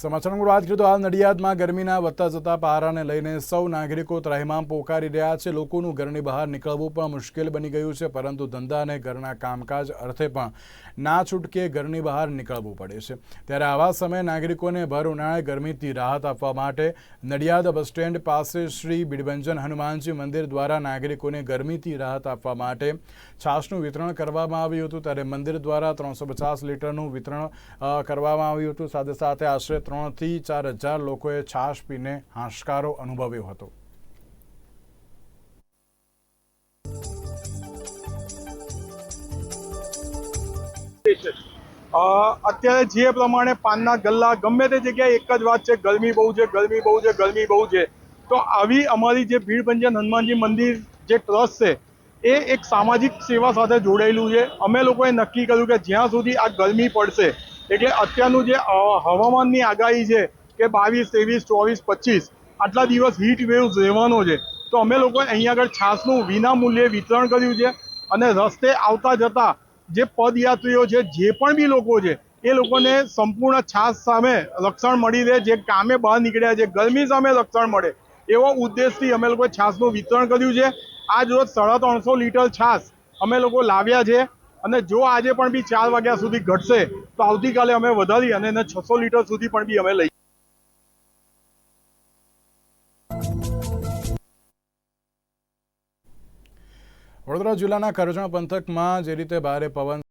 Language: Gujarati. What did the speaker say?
સમાચારની વાત કરીએ તો હાલ નડિયાદમાં ગરમીના વધતા જતા પહારાને લઈને સૌ નાગરિકો ત્રાહિમામ પોકારી રહ્યા છે। લોકોનું ઘરની બહાર નીકળવું પણ મુશ્કેલ બની ગયું છે, પરંતુ ધંધા અને ઘરના કામકાજ અર્થે પણ ના છૂટકે ઘરની બહાર નીકળવું પડે છે। ત્યારે આવા સમયે નાગરિકોને ભર ઉનાળે ગરમીથી રાહત આપવા માટે નડિયાદ બસ સ્ટેન્ડ પાસે શ્રી બિડભંજન હનુમાનજી મંદિર દ્વારા નાગરિકોને ગરમીથી રાહત આપવા માટે છાશનું વિતરણ કરવામાં આવ્યું હતું। ત્યારે મંદિર દ્વારા 350 લીટરનું વિતરણ કરવામાં આવ્યું હતું। સાથે સાથે આશરે 3 થી 4 હજાર લોકોએ છાશ પીને હાશકારો અનુભવ્યો હતો। અત્યારે જે પ્રમાણે પાનના ગલ્લા ગમે તે જગ્યાએ એક જ વાત છે, ગરમી બહુ છે, ગરમી બહુ છે, ગરમી બહુ છે। તો આવી અમારી જે ભીડભંજન હનુમાનજી મંદિર જે ટ્રસ્ટ છે એ એક સામાજિક સેવા સાથે જોડાયેલું છે। અમે લોકોએ નક્કી કર્યું કે જ્યાં સુધી આ ગરમી પડશે, એટલે અત્યારનું જે હવામાનની આગાહી છે કે 22, 23, 24, 25 આટલા દિવસ હીટ વેવ રહેવાનો છે, તો અમે લોકોએ અહીંયા આગળ છાશનું વિના મૂલ્યે વિતરણ કર્યું છે। અને રસ્તે આવતા જતા જે પદયાત્રીઓ છે, જે પણ બી લોકો છે, એ લોકોને સંપૂર્ણ છાશ સામે રક્ષણ મળી રહે, જે કામે બહાર નીકળ્યા છે ગરમી સામે રક્ષણ મળે એવો ઉદ્દેશથી અમે લોકોએ છાશનું વિતરણ કર્યું છે। આજ રોજ 350 લીટર છાશ અમે લોકો લાવ્યા છે, અને જો આજે પણ બી 4 વાગ્યા સુધી ઘટશે તો આવતીકાલે અમે વધારી અને એને 600 લીટર સુધી પણ બી અમે લઈ। વડોદરા જિલ્લાના કરજણ પંથકમાં જે રીતે ભારે પવન